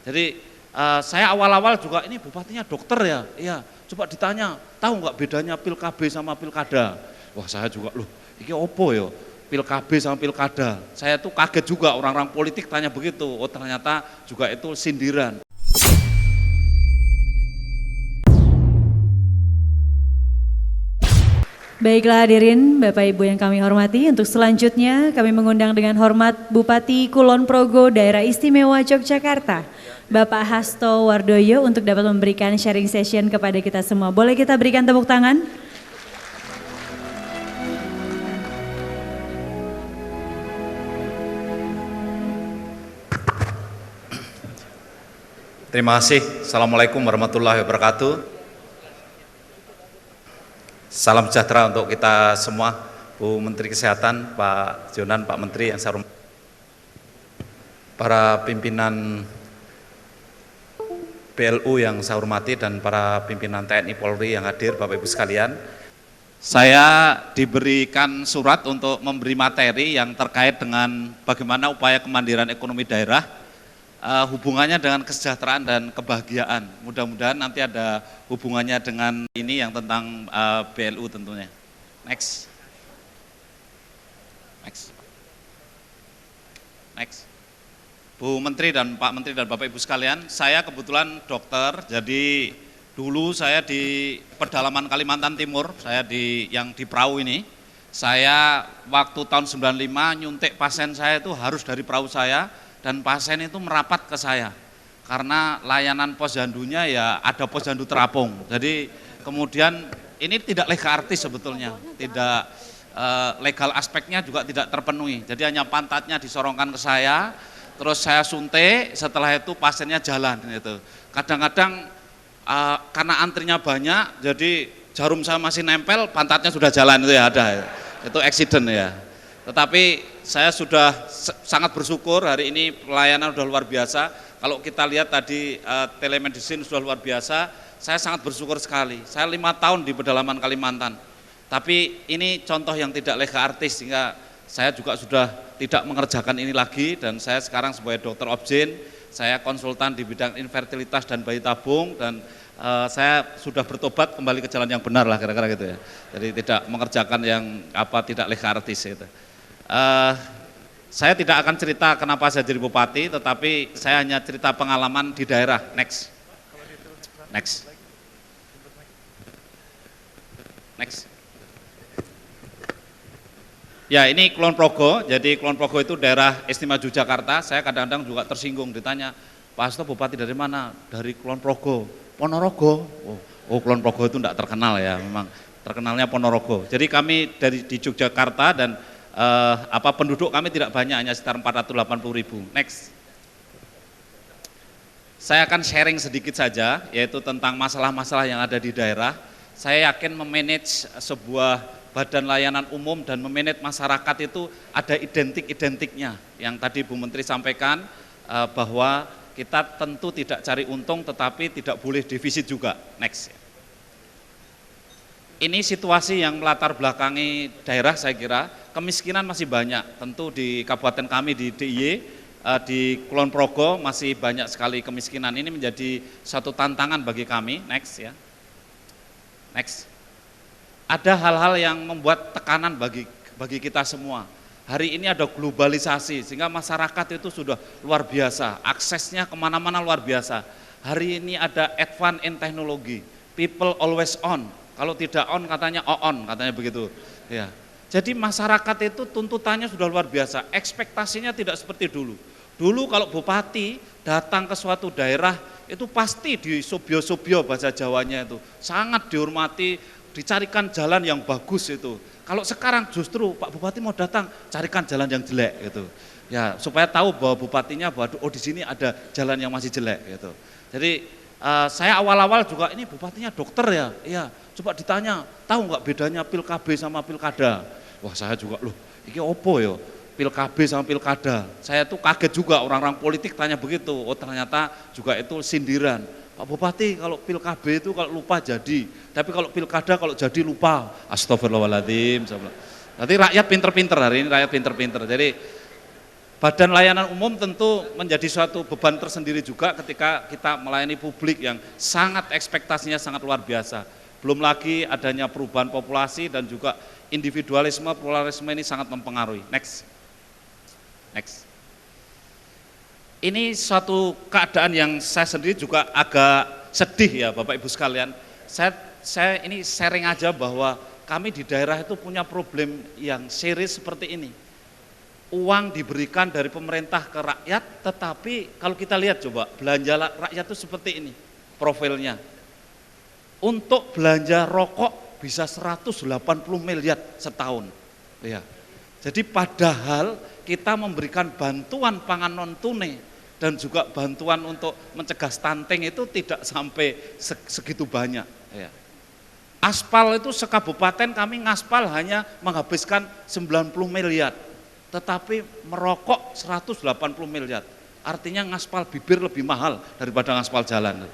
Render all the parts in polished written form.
Jadi saya awal-awal juga ini bupatinya dokter ya, iya. Coba ditanya, tahu nggak bedanya pil KB sama pilkada? Wah saya juga loh, ini opo ya pil KB sama pilkada. Saya tuh kaget juga orang-orang politik tanya begitu. Oh ternyata juga itu sindiran. Baiklah hadirin Bapak Ibu yang kami hormati, untuk selanjutnya kami mengundang dengan hormat Bupati Kulon Progo Daerah Istimewa Yogyakarta, Bapak Hasto Wardoyo untuk dapat memberikan sharing session kepada kita semua. Boleh kita berikan tepuk tangan? Terima kasih. Assalamualaikum warahmatullahi wabarakatuh. Salam sejahtera untuk kita semua, Bu Menteri Kesehatan, Pak Jonan, Pak Menteri yang saya hormati, para pimpinan PLU yang saya hormati dan para pimpinan TNI Polri yang hadir, Bapak Ibu sekalian. Saya diberikan surat untuk memberi materi yang terkait dengan bagaimana upaya kemandirian ekonomi daerah, hubungannya dengan kesejahteraan dan kebahagiaan. Mudah-mudahan nanti ada hubungannya dengan ini yang tentang BLU tentunya. Next. Bu Menteri dan Pak Menteri dan Bapak Ibu sekalian, saya kebetulan dokter, jadi dulu saya di pedalaman Kalimantan Timur, saya yang di perahu ini. Saya waktu tahun 95 nyuntik pasien saya itu harus dari perahu saya, dan pasien itu merapat ke saya karena layanan posyandunya ya ada posyandu terapung. Jadi kemudian ini tidak legal artis sebetulnya, tidak legal aspeknya juga tidak terpenuhi. Jadi hanya pantatnya disorongkan ke saya, terus saya suntik, setelah itu pasiennya jalan gitu. Kadang-kadang karena antrinya banyak, jadi jarum saya masih nempel, pantatnya sudah jalan itu ya ada. Itu accident ya. Tetapi saya sudah sangat bersyukur hari ini pelayanan sudah luar biasa. Kalau kita lihat tadi telemedicine sudah luar biasa, saya sangat bersyukur sekali. Saya 5 tahun di pedalaman Kalimantan, tapi ini contoh yang tidak legal artis, sehingga saya juga sudah tidak mengerjakan ini lagi, dan saya sekarang sebagai dokter obgyn, saya konsultan di bidang infertilitas dan bayi tabung, dan saya sudah bertobat kembali ke jalan yang benar lah kira-kira gitu ya. Jadi tidak mengerjakan yang tidak legal artis gitu. Saya tidak akan cerita kenapa saya jadi bupati, tetapi saya hanya cerita pengalaman di daerah. Next. Ya ini Kulon Progo, jadi Kulon Progo itu daerah istimewa Yogyakarta. Saya kadang-kadang juga tersinggung ditanya, Pak Hasto bupati dari mana? Dari Kulon Progo, Ponorogo. Oh Kulon Progo itu tidak terkenal ya, memang terkenalnya Ponorogo. Jadi kami di Yogyakarta dan penduduk kami tidak banyak, hanya sekitar 480.000. Next. Saya akan sharing sedikit saja, yaitu tentang masalah-masalah yang ada di daerah. Saya yakin memanage sebuah badan layanan umum dan memanage masyarakat itu ada identik-identiknya. Yang tadi Bu Menteri sampaikan bahwa kita tentu tidak cari untung, tetapi tidak boleh defisit juga. Next. Ini situasi yang melatar belakangi daerah, saya kira kemiskinan masih banyak. Tentu di kabupaten kami di DIY, di Kulon Progo masih banyak sekali kemiskinan. Ini menjadi satu tantangan bagi kami. Next ya. Next. Ada hal-hal yang membuat tekanan bagi kita semua. Hari ini ada globalisasi sehingga masyarakat itu sudah luar biasa, aksesnya kemana-mana luar biasa. Hari ini ada advance in teknologi, people always on. Kalau tidak on katanya on, katanya begitu. Ya. Jadi masyarakat itu tuntutannya sudah luar biasa, ekspektasinya tidak seperti dulu. Dulu kalau bupati datang ke suatu daerah itu pasti di subyo-subyo bahasa Jawanya itu, sangat dihormati, dicarikan jalan yang bagus itu. Kalau sekarang justru Pak Bupati mau datang, carikan jalan yang jelek gitu. Ya, supaya tahu bahwa bupatinya bahwa di sini ada jalan yang masih jelek gitu. Jadi saya awal-awal juga ini bupatinya dokter ya, iya. Coba ditanya, tahu nggak bedanya pil KB sama pilkada? Wah saya juga loh, ini opo ya pil KB sama pilkada. Saya tuh kaget juga orang-orang politik tanya begitu. Oh ternyata juga itu sindiran. Pak Bupati kalau pil KB itu kalau lupa jadi, tapi kalau pilkada kalau jadi lupa. Astagfirullahaladzim. Nanti rakyat pinter-pinter hari ini, rakyat pinter-pinter. Jadi Badan layanan umum tentu menjadi suatu beban tersendiri juga ketika kita melayani publik yang sangat ekspektasinya sangat luar biasa. Belum lagi adanya perubahan populasi dan juga individualisme, pluralisme ini sangat mempengaruhi. Next. Ini suatu keadaan yang saya sendiri juga agak sedih ya Bapak Ibu sekalian. Saya ini sharing aja bahwa kami di daerah itu punya problem yang serius seperti ini. Uang diberikan dari pemerintah ke rakyat, tetapi kalau kita lihat coba belanja rakyat itu seperti ini profilnya. Untuk belanja rokok bisa 180 miliar setahun. Ya. Jadi padahal kita memberikan bantuan pangan non tunai dan juga bantuan untuk mencegah stunting itu tidak sampai segitu banyak. Ya. Aspal itu sekabupaten kami ngaspal hanya menghabiskan 90 miliar. Tetapi merokok 180 miliar, artinya ngaspal bibir lebih mahal daripada ngaspal jalan.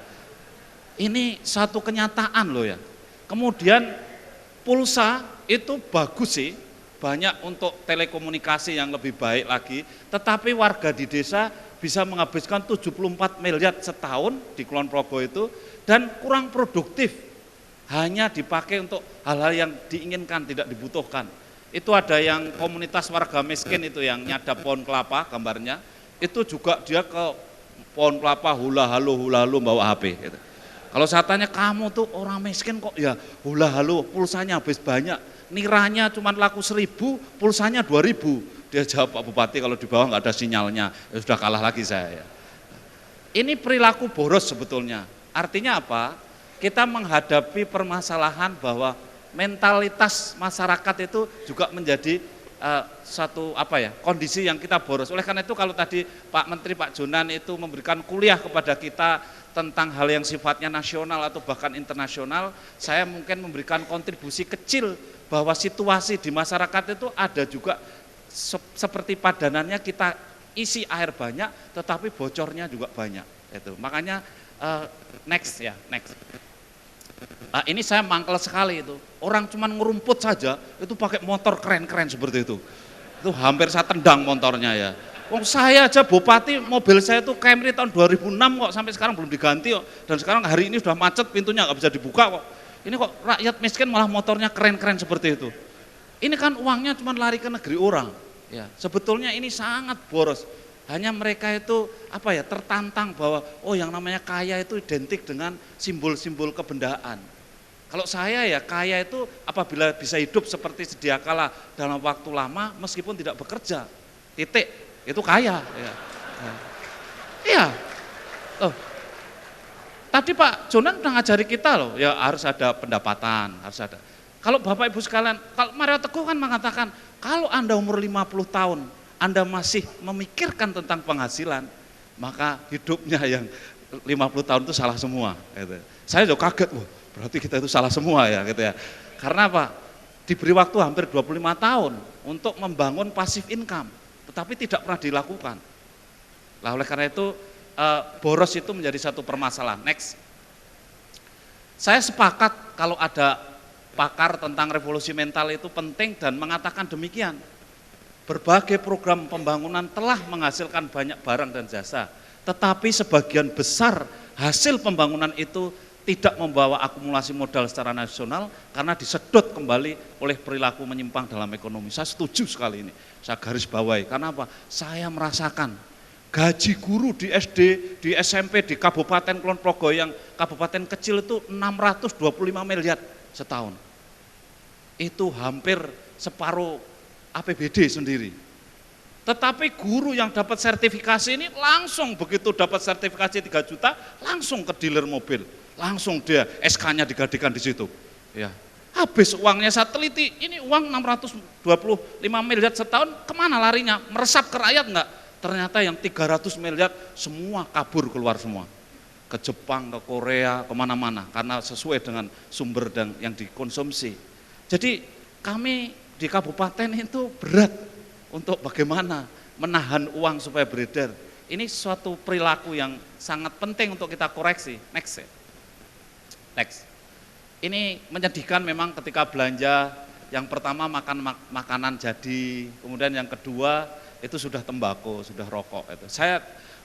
Ini satu kenyataan loh ya. Kemudian pulsa itu bagus sih, banyak untuk telekomunikasi yang lebih baik lagi, tetapi warga di desa bisa menghabiskan 74 miliar setahun di Kulon Progo itu, dan kurang produktif, hanya dipakai untuk hal-hal yang diinginkan, tidak dibutuhkan. Itu ada yang komunitas warga miskin itu yang nyadap pohon kelapa gambarnya, itu juga dia ke pohon kelapa hula halu bawa HP gitu. Kalau saya tanya, kamu tuh orang miskin kok ya hula halu, pulsanya habis banyak, niranya cuma laku 1.000, pulsanya 2.000. Dia jawab, Pak Bupati kalau di bawah nggak ada sinyalnya, ya sudah kalah lagi saya. Ini perilaku boros sebetulnya. Artinya apa? Kita menghadapi permasalahan bahwa mentalitas masyarakat itu juga menjadi satu kondisi yang kita boros. Oleh karena itu kalau tadi Pak Menteri, Pak Jonan itu memberikan kuliah kepada kita tentang hal yang sifatnya nasional atau bahkan internasional, saya mungkin memberikan kontribusi kecil bahwa situasi di masyarakat itu ada juga seperti padanannya kita isi air banyak tetapi bocornya juga banyak. Itu makanya next. Nah, ini saya mangkel sekali itu. Orang cuman ngerumput saja itu pakai motor keren-keren seperti itu. Itu hampir saya tendang motornya ya. Wong saya aja bupati, mobil saya itu Camry tahun 2006 kok sampai sekarang belum diganti kok. Dan sekarang hari ini sudah macet, pintunya nggak bisa dibuka kok. Ini kok rakyat miskin malah motornya keren-keren seperti itu. Ini kan uangnya cuma lari ke negeri orang. Ya, sebetulnya ini sangat boros. Hanya mereka itu tertantang bahwa yang namanya kaya itu identik dengan simbol-simbol kebendaan. Kalau saya ya kaya itu apabila bisa hidup seperti sedia kala dalam waktu lama meskipun tidak bekerja. Titik, itu kaya. Iya. Oh. Tadi Pak Jonan udah ngajari kita loh, ya harus ada pendapatan, harus ada. Kalau Bapak Ibu sekalian, kalau Mario Teguh kan mengatakan kalau Anda umur 50 tahun Anda masih memikirkan tentang penghasilan, maka hidupnya yang 50 tahun itu salah semua. Gitu. Saya juga kaget, berarti kita itu salah semua ya, gitu ya. Karena apa? Diberi waktu hampir 25 tahun untuk membangun passive income, tetapi tidak pernah dilakukan. Oleh karena itu boros itu menjadi satu permasalahan. Next. Saya sepakat kalau ada pakar tentang revolusi mental itu penting dan mengatakan demikian. Berbagai program pembangunan telah menghasilkan banyak barang dan jasa, tetapi sebagian besar hasil pembangunan itu tidak membawa akumulasi modal secara nasional karena disedot kembali oleh perilaku menyimpang dalam ekonomi. Saya setuju sekali ini, saya garis bawahi. Karena apa? Saya merasakan gaji guru di SD, di SMP, di Kabupaten Kulon Progo yang kabupaten kecil itu 625 miliar setahun. Itu hampir separuh APBD sendiri. Tetapi guru yang dapat sertifikasi ini langsung begitu dapat sertifikasi 3 juta langsung ke dealer mobil, langsung dia SK-nya digadikan di situ. Ya. Habis uangnya saya teliti, ini uang 625 miliar setahun kemana larinya? Meresap ke rakyat enggak? Ternyata yang 300 miliar semua kabur keluar semua. Ke Jepang, ke Korea, kemana-mana karena sesuai dengan sumber dan yang dikonsumsi. Jadi kami di kabupaten itu berat untuk bagaimana menahan uang supaya beredar. Ini suatu perilaku yang sangat penting untuk kita koreksi. Next. Ini menyedihkan memang ketika belanja, yang pertama makan makanan jadi, kemudian yang kedua itu sudah tembakau, sudah rokok. Itu. Saya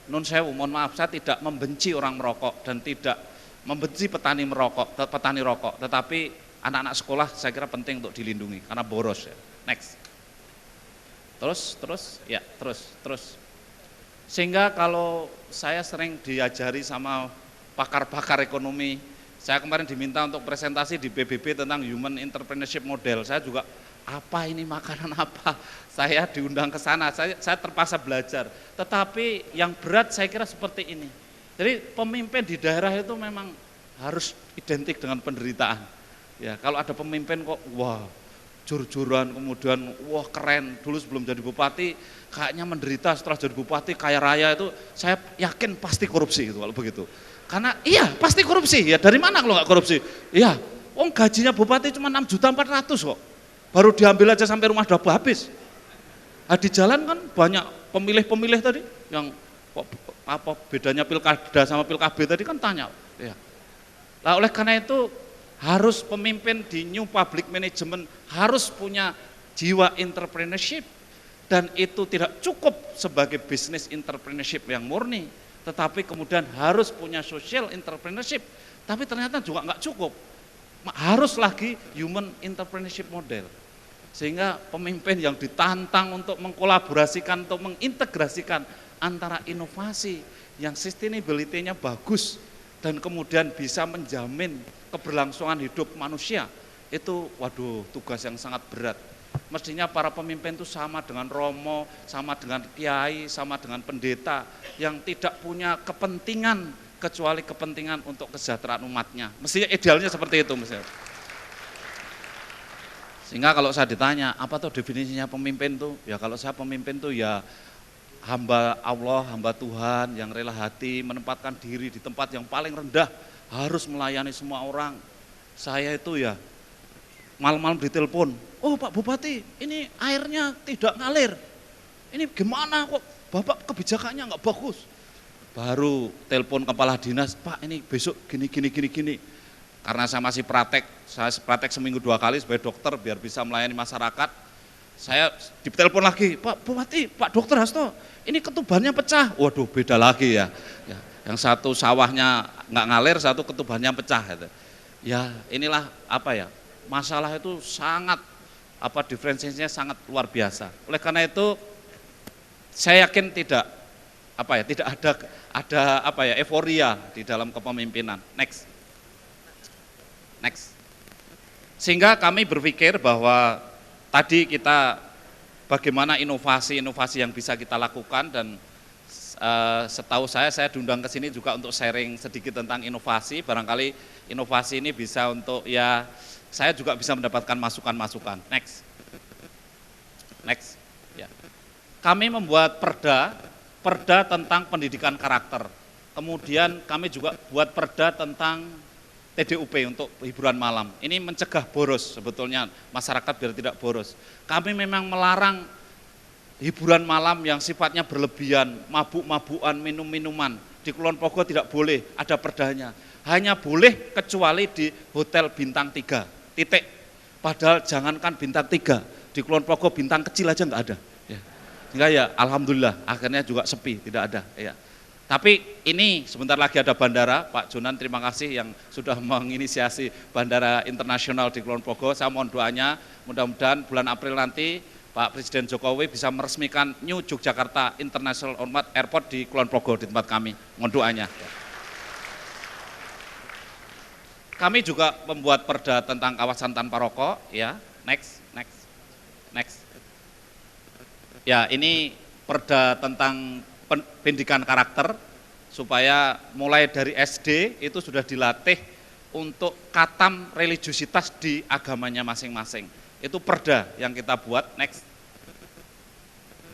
nun sewu, mohon maaf, saya tidak membenci orang merokok dan tidak membenci petani rokok, tetapi anak-anak sekolah saya kira penting untuk dilindungi karena boros ya. Next. Terus. Sehingga kalau saya sering diajari sama pakar-pakar ekonomi, saya kemarin diminta untuk presentasi di PBB tentang Human Entrepreneurship Model. Saya juga apa ini makanan apa? Saya diundang ke sana, saya terpaksa belajar. Tetapi yang berat saya kira seperti ini. Jadi pemimpin di daerah itu memang harus identik dengan penderitaan. Ya, kalau ada pemimpin kok wah jur-juran, kemudian wah keren, dulu sebelum jadi bupati kayaknya menderita, setelah jadi bupati kaya raya, itu saya yakin pasti korupsi itu kalau begitu. Karena iya pasti korupsi, ya dari mana kalau nggak korupsi? Iya, wong gajinya bupati cuma 6.400.000 kok. Baru diambil aja sampai rumah udah habis. Nah, di jalan kan banyak pemilih-pemilih tadi yang apa bedanya pilkada sama pilkab tadi kan tanya. Ya. Nah, oleh karena itu harus pemimpin di new public management harus punya jiwa entrepreneurship, dan itu tidak cukup sebagai business entrepreneurship yang murni, tetapi kemudian harus punya social entrepreneurship. Tapi ternyata juga nggak cukup, harus lagi human entrepreneurship model. Sehingga pemimpin yang ditantang untuk mengkolaborasikan, untuk mengintegrasikan antara inovasi yang sustainability-nya bagus dan kemudian bisa menjamin keberlangsungan hidup manusia, itu waduh tugas yang sangat berat. Mestinya para pemimpin itu sama dengan romo, sama dengan kiai, sama dengan pendeta yang tidak punya kepentingan kecuali kepentingan untuk kesejahteraan umatnya. Mestinya idealnya seperti itu mestinya. Sehingga kalau saya ditanya, apa tuh definisinya pemimpin tuh? Ya kalau saya pemimpin tuh ya hamba Allah, hamba Tuhan yang rela hati menempatkan diri di tempat yang paling rendah, harus melayani semua orang. Saya itu ya malam-malam ditelepon, oh Pak Bupati ini airnya tidak ngalir, ini gimana kok Bapak kebijakannya nggak bagus. Baru telepon kepala dinas, Pak ini besok gini. Karena saya masih saya praktek seminggu 2 kali sebagai dokter biar bisa melayani masyarakat. Saya ditelepon lagi, Pak Bupati, Pak Dokter Hasto, ini ketubannya pecah. Waduh beda lagi ya. Yang satu sawahnya nggak ngalir, satu ketubannya pecah. Ya inilah apa ya, masalah itu sangat diferensiasinya sangat luar biasa. Oleh karena itu saya yakin tidak ada euforia di dalam kepemimpinan. Next. Sehingga kami berpikir bahwa tadi kita bagaimana inovasi yang bisa kita lakukan, dan setahu saya diundang ke sini juga untuk sharing sedikit tentang inovasi. Barangkali inovasi ini bisa untuk ya saya juga bisa mendapatkan masukan-masukan. Next. Ya. Kami membuat perda tentang pendidikan karakter. Kemudian kami juga buat perda tentang TDUP untuk hiburan malam. Ini mencegah boros sebetulnya, masyarakat biar tidak boros. Kami memang melarang hiburan malam yang sifatnya berlebihan, mabuk-mabukan, minum-minuman. Di Kulon Progo tidak boleh, ada perdanya. Hanya boleh kecuali di hotel bintang 3, titik. Padahal jangankan bintang 3, di Kulon Progo bintang kecil aja nggak ada. Ya. Sehingga ya alhamdulillah akhirnya juga sepi, tidak ada. Ya. Tapi ini sebentar lagi ada bandara, Pak Jonan terima kasih yang sudah menginisiasi bandara internasional di Kulon Progo. Saya mohon doanya, mudah-mudahan bulan April nanti Pak Presiden Jokowi bisa meresmikan New Yogyakarta International Airport di Kulon Progo di tempat kami. Mohon doanya. Kami juga membuat perda tentang kawasan tanpa rokok, ya. Next. Ya, ini perda tentang pendidikan karakter, supaya mulai dari SD itu sudah dilatih untuk katam religiusitas di agamanya masing-masing. Itu perda yang kita buat. Next.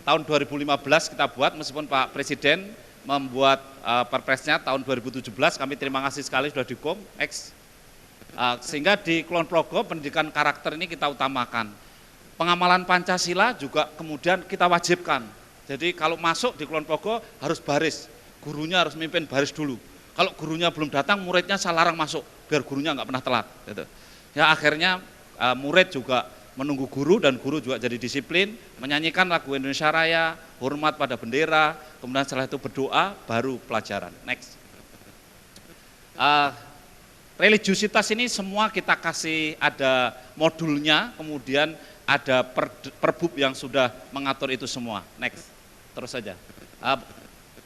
Tahun 2015 kita buat, meskipun Pak Presiden membuat perpresnya tahun 2017, kami terima kasih sekali sudah dukung. Next. Sehingga di Kulon Progo pendidikan karakter ini kita utamakan. Pengamalan Pancasila juga kemudian kita wajibkan. Jadi kalau masuk di Kulon Progo harus baris, gurunya harus mimpin baris dulu. Kalau gurunya belum datang, muridnya saya larang masuk, biar gurunya nggak pernah telat. Gitu. Ya akhirnya murid juga menunggu guru dan guru juga jadi disiplin, menyanyikan lagu Indonesia Raya, hormat pada bendera, kemudian setelah itu berdoa, baru pelajaran. Next. Religiusitas ini semua kita kasih ada modulnya, kemudian ada perbub yang sudah mengatur itu semua. Next, terus saja.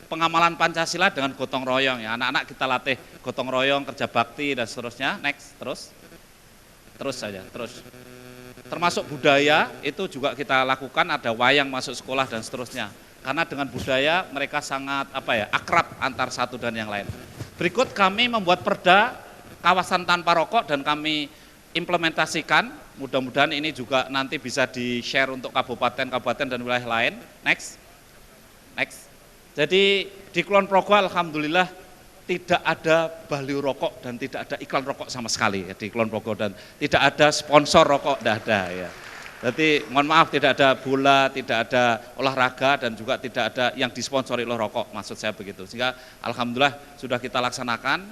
Pengamalan Pancasila dengan gotong royong ya, anak-anak kita latih gotong royong, kerja bakti dan seterusnya. Next, terus saja, terus. Termasuk budaya itu juga kita lakukan, ada wayang masuk sekolah dan seterusnya. Karena dengan budaya mereka sangat akrab antar satu dan yang lain. Berikut kami membuat perda kawasan tanpa rokok dan kami implementasikan. Mudah-mudahan ini juga nanti bisa di-share untuk kabupaten dan wilayah lain. Next. Jadi di Kulon Progo alhamdulillah tidak ada baliho rokok dan tidak ada iklan rokok sama sekali ya, di Kulon Progo, dan tidak ada sponsor rokok, tidak ada ya. Jadi mohon maaf, tidak ada bola, tidak ada olahraga dan juga tidak ada yang disponsori oleh rokok, maksud saya begitu. Sehingga alhamdulillah sudah kita laksanakan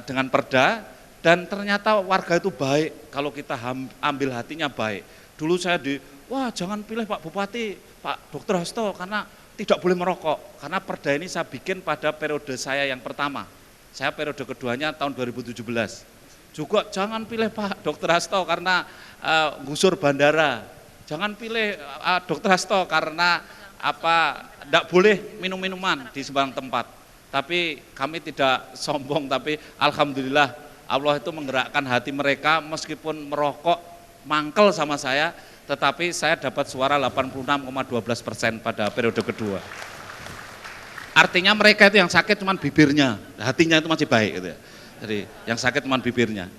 dengan perda dan ternyata warga itu baik kalau kita ambil hatinya baik. Dulu saya wah jangan pilih Pak Bupati, Pak Dr. Hasto karena tidak boleh merokok, karena perda ini saya bikin pada periode saya yang pertama. Saya periode keduanya tahun 2017. Juga jangan pilih Pak Dr. Hasto karena gusur bandara. Jangan pilih Dr. Hasto karena tidak boleh minum-minuman di sembarang tempat. Tapi kami tidak sombong, tapi alhamdulillah Allah itu menggerakkan hati mereka meskipun merokok mangkel sama saya, tetapi saya dapat suara 86,12% pada periode kedua. Artinya mereka itu yang sakit cuma bibirnya, hatinya itu masih baik gitu ya. Jadi yang sakit cuma bibirnya.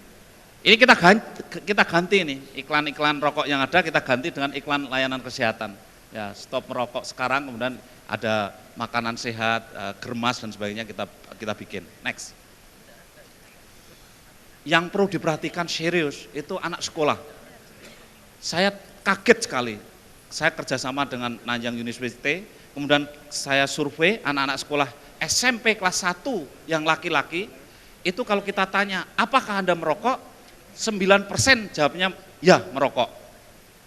Ini kita ganti nih, iklan-iklan rokok yang ada kita ganti dengan iklan layanan kesehatan. Ya, stop merokok sekarang, kemudian ada makanan sehat, germas dan sebagainya kita bikin. Next. Yang perlu diperhatikan serius itu anak sekolah. Saya kaget sekali, saya kerjasama dengan Nanyang University, kemudian saya survei anak-anak sekolah SMP kelas 1 yang laki-laki, itu kalau kita tanya, apakah Anda merokok? 9% jawabnya, ya merokok.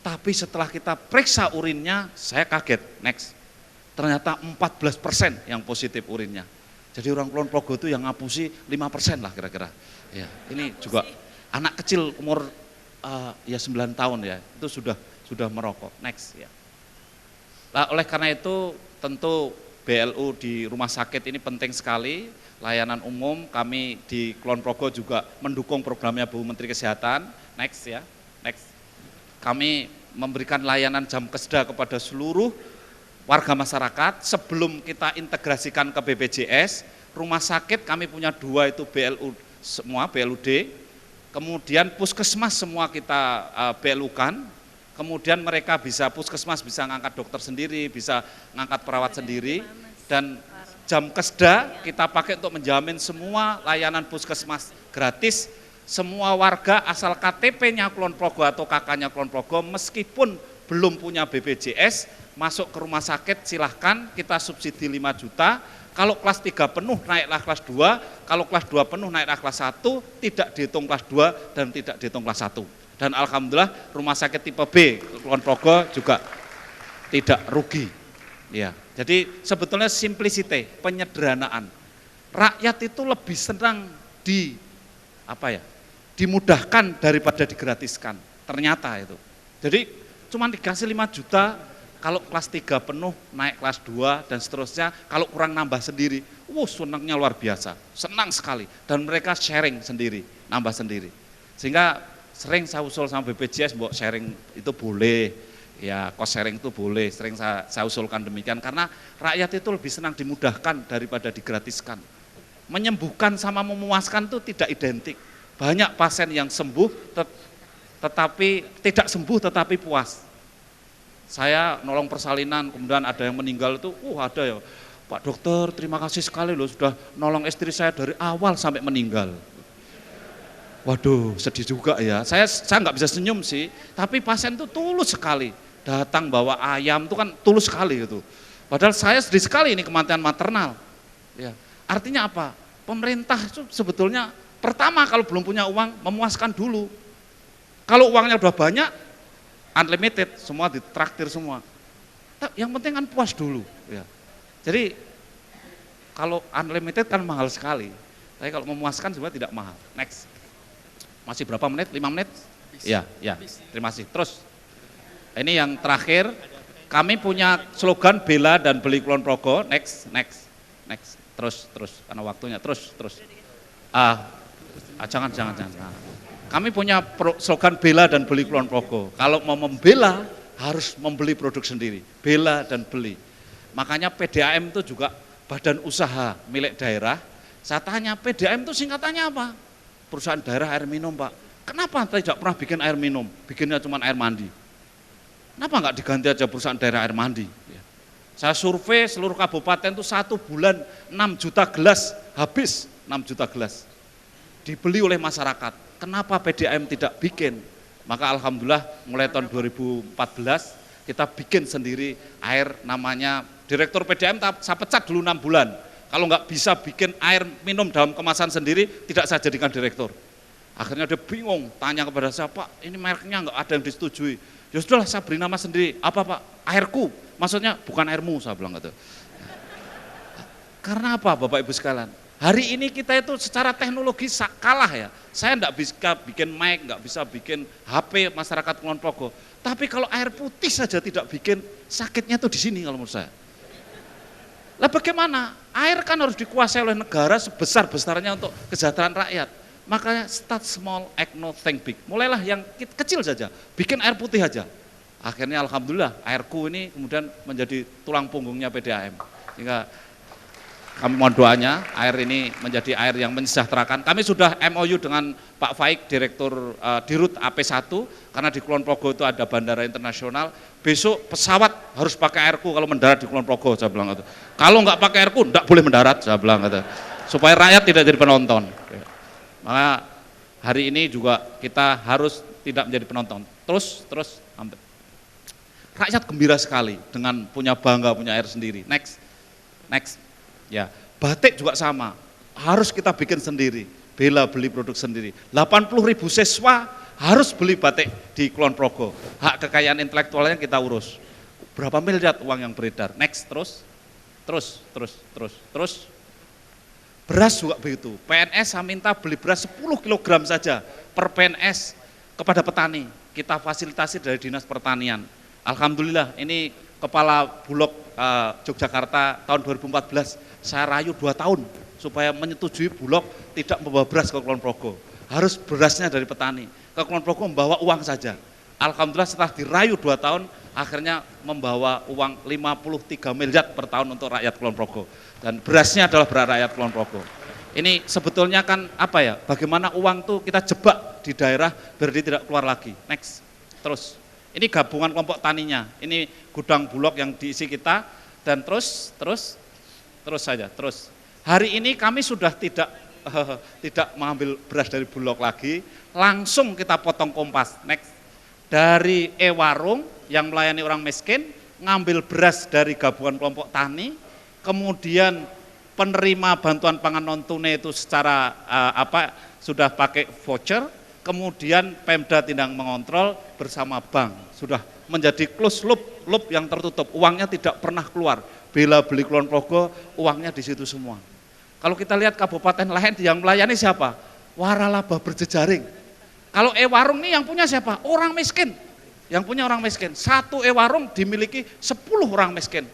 Tapi setelah kita periksa urinnya, saya kaget, next. Ternyata 14% yang positif urinnya. Jadi orang Kulon Progo itu yang ngapusi 5% lah kira-kira. Ya, ini juga anak kecil umur 9 tahun ya, itu sudah merokok. Next ya. Nah, oleh karena itu tentu BLU di rumah sakit ini penting sekali, layanan umum kami di Kulon Progo juga mendukung programnya Bu Menteri Kesehatan. Next ya. Next. Kami memberikan layanan jam kesda kepada seluruh warga masyarakat sebelum kita integrasikan ke BPJS. Rumah sakit kami punya 2 itu BLU semua, BLUD. Kemudian puskesmas semua kita BLU-kan, kemudian mereka puskesmas bisa ngangkat dokter sendiri, bisa ngangkat perawat sendiri, dan jam kesda kita pakai untuk menjamin semua layanan puskesmas gratis, semua warga asal KTP-nya Kulon Progo atau KK-nya Kulon Progo meskipun belum punya BPJS, masuk ke rumah sakit silahkan, kita subsidi 5 juta, kalau kelas 3 penuh naiklah kelas 2, kalau kelas 2 penuh naiklah kelas 1, tidak dihitung kelas 2 dan tidak dihitung kelas 1. Dan alhamdulillah rumah sakit tipe B Kulon Progo juga tidak rugi. Ya, jadi sebetulnya simplicity, penyederhanaan. Rakyat itu lebih senang dimudahkan daripada digratiskan. Ternyata itu. Jadi cuma dikasih 5 juta, kalau kelas 3 penuh naik kelas 2 dan seterusnya, kalau kurang nambah sendiri, senangnya luar biasa, senang sekali. Dan mereka sharing sendiri, nambah sendiri. Sehingga sering saya usul sama BPJS, sharing itu boleh, ya cost sharing itu boleh, sering saya usulkan demikian, karena rakyat itu lebih senang dimudahkan daripada digratiskan. Menyembuhkan sama memuaskan itu tidak identik. Banyak pasien yang sembuh, tetapi tidak sembuh tetapi puas. Saya nolong persalinan, kemudian ada yang meninggal itu, ada ya, Pak Dokter terima kasih sekali loh sudah nolong istri saya dari awal sampai meninggal. Waduh sedih juga ya, saya nggak bisa senyum sih, tapi pasien itu tulus sekali, datang bawa ayam itu kan tulus sekali gitu. Padahal saya sedih sekali ini kematian maternal. Ya, artinya apa? Pemerintah itu sebetulnya pertama kalau belum punya uang memuaskan dulu. Kalau uangnya udah banyak, unlimited, semua ditraktir semua. Yang penting kan puas dulu. Ya. Jadi kalau unlimited kan mahal sekali. Tapi kalau memuaskan sebenarnya tidak mahal. Next. Masih berapa menit? 5 menit? Ya, ya. Terima kasih. Terus, ini yang terakhir. Kami punya slogan bela dan beli Kulon Progo. Next. Terus. Karena waktunya. Terus. Jangan. Kami punya slogan bela dan beli Kulon Progo. Kalau mau membela, harus membeli produk sendiri. Bela dan beli. Makanya PDAM itu juga badan usaha milik daerah. Saya tanya, PDAM itu singkatannya apa? Perusahaan daerah air minum, Pak. Kenapa tidak pernah bikin air minum? Bikinnya cuma air mandi. Kenapa enggak diganti aja perusahaan daerah air mandi? Ya. Saya survei seluruh kabupaten itu 1 bulan 6 juta gelas habis, 6 juta gelas. Dibeli oleh masyarakat. Kenapa PDAM tidak bikin? Maka alhamdulillah mulai tahun 2014 kita bikin sendiri air namanya, Direktur PDAM saya pecat dulu 6 bulan. Kalau nggak bisa bikin air minum dalam kemasan sendiri, tidak saya jadikan direktur. Akhirnya dia bingung, tanya kepada saya, Pak ini mereknya nggak ada yang disetujui. Ya sudahlah saya beri nama sendiri, apa Pak? Airku, maksudnya bukan airmu, saya bilang gitu. Karena apa Bapak Ibu sekalian? Hari ini kita itu secara teknologi kalah ya. Saya nggak bisa bikin mic, nggak bisa bikin HP masyarakat Kulon Progo. Tapi kalau air putih saja tidak bikin, sakitnya tuh di sini kalau menurut saya. Lah bagaimana? Air kan harus dikuasai oleh negara sebesar-besarnya untuk kesejahteraan rakyat. Makanya start small, act nothing big. Mulailah yang kecil saja, bikin air putih aja. Akhirnya alhamdulillah airku ini kemudian menjadi tulang punggungnya PDAM. Sehingga kami mohon doanya, air ini menjadi air yang mensejahterakan. Kami sudah MOU dengan Pak Faik, Direktur Dirut AP1, karena di Kulon Progo itu ada bandara internasional. Besok pesawat harus pakai airku kalau mendarat di Kulon Progo, saya bilang gitu. Kalau nggak pakai airku, nggak boleh mendarat, saya bilang gitu. Supaya rakyat tidak jadi penonton. Maka hari ini juga kita harus tidak menjadi penonton. Terus, hampir. Rakyat gembira sekali dengan punya bangga, punya air sendiri. Next. Ya, batik juga sama, harus kita bikin sendiri, bela beli produk sendiri. 80.000 siswa harus beli batik di Kulon Progo. Hak kekayaan intelektualnya kita urus. Berapa miliar uang yang beredar? Next, terus. Beras juga begitu. PNS saya minta beli beras 10 kg saja per PNS kepada petani. Kita fasilitasi dari Dinas Pertanian. Alhamdulillah ini Kepala Bulog Yogyakarta tahun 2014 saya rayu 2 tahun supaya menyetujui Bulog tidak membawa beras ke Kulon Progo. Harus berasnya dari petani. Ke Kulon Progo membawa uang saja. Alhamdulillah setelah dirayu 2 tahun akhirnya membawa uang 53 miliar per tahun untuk rakyat Kulon Progo. Dan berasnya adalah beras rakyat Kulon Progo. Ini sebetulnya kan apa ya? Bagaimana uang tuh kita jebak di daerah biar dia tidak keluar lagi. Next. Terus. Ini gabungan kelompok taninya, ini gudang Bulog yang diisi kita, dan terus saja. Hari ini kami sudah tidak mengambil beras dari Bulog lagi, langsung kita potong kompas. Next, dari warung yang melayani orang miskin, ngambil beras dari gabungan kelompok tani, kemudian penerima bantuan pangan non tunai itu secara sudah pakai voucher. Kemudian Pemda tidak mengontrol bersama bank, sudah menjadi close loop yang tertutup, uangnya tidak pernah keluar. Bela beli Kulon Progo, uangnya di situ semua. Kalau kita lihat kabupaten lain yang melayani siapa? Waralaba berjejaring. Kalau warung ini yang punya siapa? Orang miskin. Yang punya orang miskin. 1 warung dimiliki 10 orang miskin.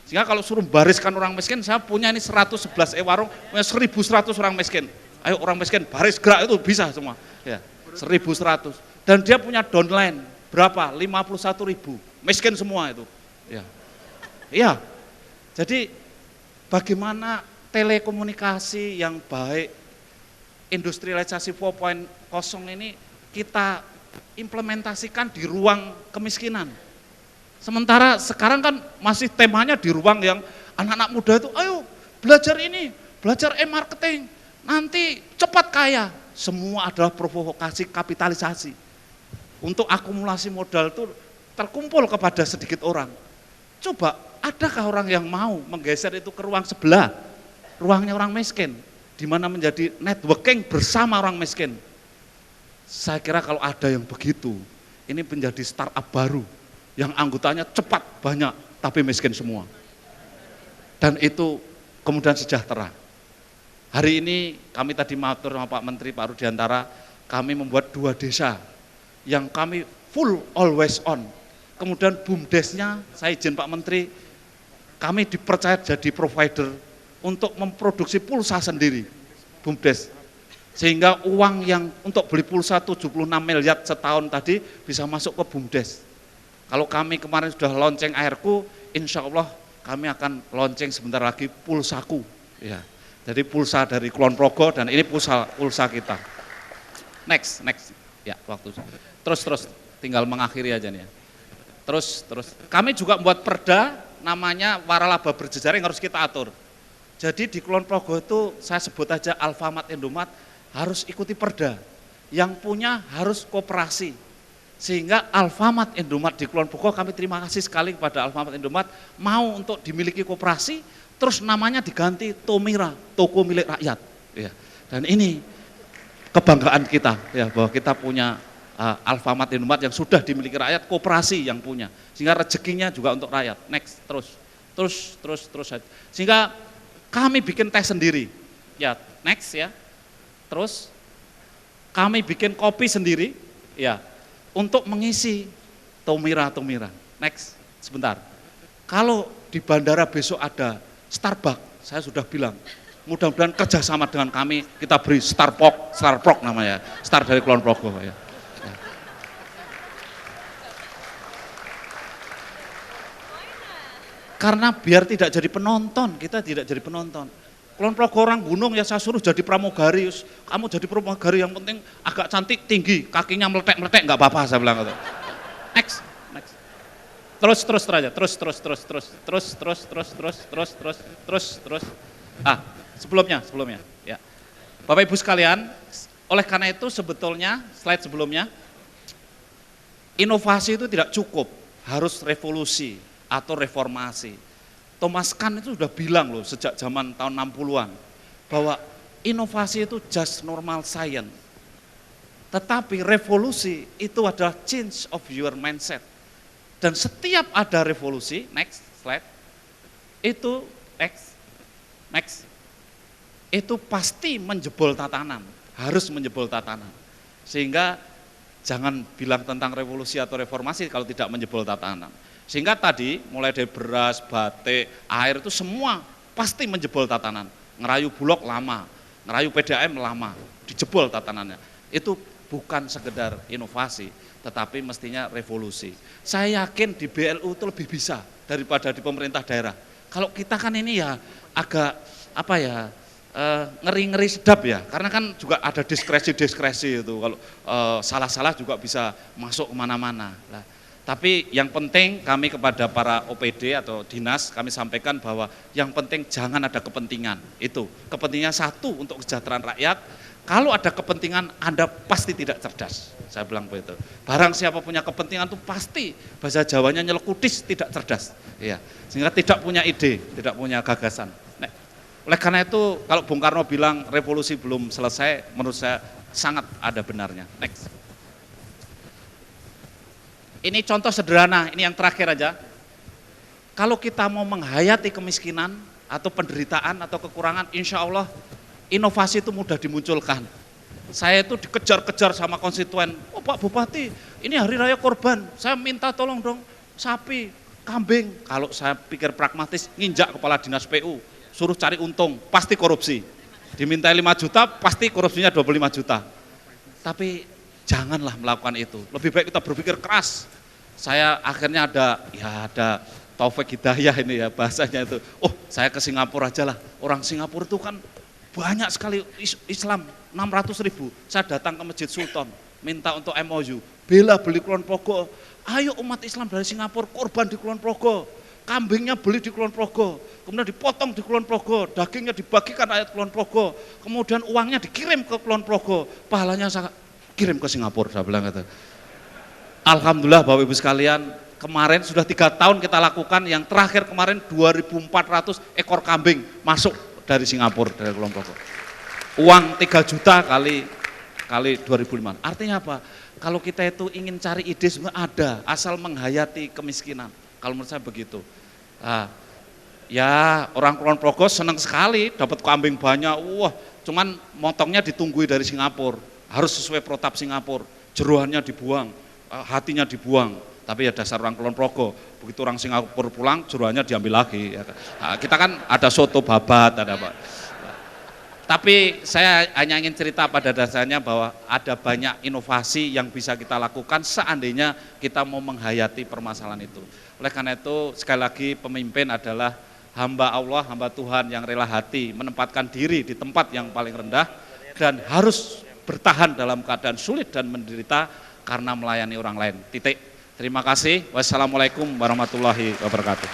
Sehingga kalau suruh bariskan orang miskin, saya punya ini 111 warung, punya 1.100 orang miskin. Ayo orang miskin baris gerak itu bisa semua. Ya. 1.100 dan dia punya downline berapa? 51.000 miskin semua itu. Ya. Jadi bagaimana telekomunikasi yang baik, industrialisasi 4.0 ini kita implementasikan di ruang kemiskinan. Sementara sekarang kan masih temanya di ruang yang anak-anak muda itu, ayo belajar ini, belajar e-marketing, nanti cepat kaya. Semua adalah provokasi kapitalisasi. Untuk akumulasi modal itu terkumpul kepada sedikit orang. Coba, adakah orang yang mau menggeser itu ke ruang sebelah? Ruangnya orang miskin, di mana menjadi networking bersama orang miskin. Saya kira kalau ada yang begitu, ini menjadi startup baru yang anggotanya cepat, banyak, tapi miskin semua. Dan itu kemudian sejahtera. Hari ini kami tadi matur sama Pak Menteri, Pak Rudiantara, kami membuat 2 desa yang kami full always on. Kemudian BUMDes-nya, saya izin Pak Menteri, kami dipercaya jadi provider untuk memproduksi pulsa sendiri, BUMDes. Sehingga uang yang untuk beli pulsa 76 miliar setahun tadi bisa masuk ke BUMDes. Kalau kami kemarin sudah lonceng airku, insya Allah kami akan lonceng sebentar lagi pulsaku. Ya. Jadi pulsa dari Kulon Progo dan ini pulsa kita. Next. Ya, waktu. Terus tinggal mengakhiri aja nih ya. Terus kami juga membuat perda namanya waralaba berjejaring yang harus kita atur. Jadi di Kulon Progo itu saya sebut aja Alfamart Indomaret harus ikuti perda. Yang punya harus koperasi. Sehingga Alfamart Indomaret di Kulon Progo, kami terima kasih sekali kepada Alfamart Indomaret mau untuk dimiliki koperasi. Terus namanya diganti Tomira, toko milik rakyat. Ya. Dan ini kebanggaan kita, ya, bahwa kita punya Alfamart Indomaret yang sudah dimiliki rakyat, koperasi yang punya. Sehingga rezekinya juga untuk rakyat. Next, terus. Sehingga kami bikin teh sendiri. Ya, next ya. Terus kami bikin kopi sendiri, ya, untuk mengisi Tomira. Next, sebentar. Kalau di bandara besok ada Starbucks, saya sudah bilang, mudah-mudahan kerjasama dengan kami, kita beri Starbucks namanya, Star dari Kulon Progo. Ya. Karena biar tidak jadi penonton, kita tidak jadi penonton. Kulon Progo orang gunung ya saya suruh jadi pramugari, kamu jadi pramugari yang penting agak cantik, tinggi, kakinya meletek-meletek, nggak apa-apa saya bilang gitu. Next. Terus. Sebelumnya. Ya. Bapak Ibu sekalian, oleh karena itu sebetulnya slide sebelumnya, inovasi itu tidak cukup, harus revolusi atau reformasi. Thomas Kuhn itu sudah bilang loh sejak zaman tahun 60-an bahwa inovasi itu just normal science. Tetapi revolusi itu adalah change of your mindset. Dan setiap ada revolusi, next slide, itu itu pasti menjebol tatanan, harus menjebol tatanan. Sehingga jangan bilang tentang revolusi atau reformasi kalau tidak menjebol tatanan. Sehingga tadi mulai dari beras, batik, air itu semua pasti menjebol tatanan. Ngerayu Bulog lama, ngerayu PDAM lama, dijebol tatanannya. Itu bukan sekedar inovasi, tetapi mestinya revolusi. Saya yakin di BLU itu lebih bisa daripada di pemerintah daerah. Kalau kita kan ini ya agak ngeri-ngeri sedap ya, karena kan juga ada diskresi itu. Kalau salah-salah juga bisa masuk kemana-mana. Nah, tapi yang penting kami kepada para OPD atau dinas kami sampaikan bahwa yang penting jangan ada kepentingan. Itu kepentingan satu untuk kesejahteraan rakyat. Kalau ada kepentingan Anda pasti tidak cerdas. Saya bilang begitu. Barang siapa punya kepentingan itu pasti bahasa Jawanya nyelekudis, tidak cerdas. Iya. Sehingga tidak punya ide, tidak punya gagasan. Nah, oleh karena itu kalau Bung Karno bilang revolusi belum selesai, menurut saya sangat ada benarnya. Next. Ini contoh sederhana, ini yang terakhir aja. Kalau kita mau menghayati kemiskinan atau penderitaan atau kekurangan, insya Allah inovasi itu mudah dimunculkan. Saya itu dikejar-kejar sama konstituen, oh Pak Bupati, ini hari raya korban, saya minta tolong dong sapi, kambing. Kalau saya pikir pragmatis, nginjak kepala dinas PU, suruh cari untung, pasti korupsi. Dimintai 5 juta, pasti korupsinya 25 juta. Tapi janganlah melakukan itu, lebih baik kita berpikir keras. Saya akhirnya ada Taufik Hidayah ini ya bahasanya itu, oh saya ke Singapura aja lah, orang Singapura itu kan banyak sekali Islam, 600.000, saya datang ke Masjid Sultan, minta untuk MOU, bela beli Kulon Progo, ayo umat Islam dari Singapura korban di Kulon Progo, kambingnya beli di Kulon Progo, kemudian dipotong di Kulon Progo, dagingnya dibagikan rakyat Kulon Progo, kemudian uangnya dikirim ke Kulon Progo, pahalanya saya kirim ke Singapura, saya bilang gitu. Alhamdulillah Bapak Ibu sekalian, kemarin sudah 3 tahun kita lakukan, yang terakhir kemarin 2.400 ekor kambing masuk dari Singapura, dari Kulon Progo. Uang 3 juta kali kali 2005. Artinya apa? Kalau kita itu ingin cari ide sebenarnya ada, asal menghayati kemiskinan. Kalau menurut saya begitu. Nah, ya orang Kulon Progo senang sekali dapat kambing banyak. Wah, cuman motongnya ditunggui dari Singapura. Harus sesuai protap Singapura. Jeroannya dibuang, hatinya dibuang. Tapi ya dasar orang Kulon Progo, begitu orang Singapura pulang, jeroannya diambil lagi. Nah, kita kan ada soto babat, ada apa. Tapi saya hanya ingin cerita pada dasarnya bahwa ada banyak inovasi yang bisa kita lakukan seandainya kita mau menghayati permasalahan itu. Oleh karena itu sekali lagi pemimpin adalah hamba Allah, hamba Tuhan yang rela hati, menempatkan diri di tempat yang paling rendah dan harus bertahan dalam keadaan sulit dan menderita karena melayani orang lain. Titik. Terima kasih. Wassalamualaikum warahmatullahi wabarakatuh.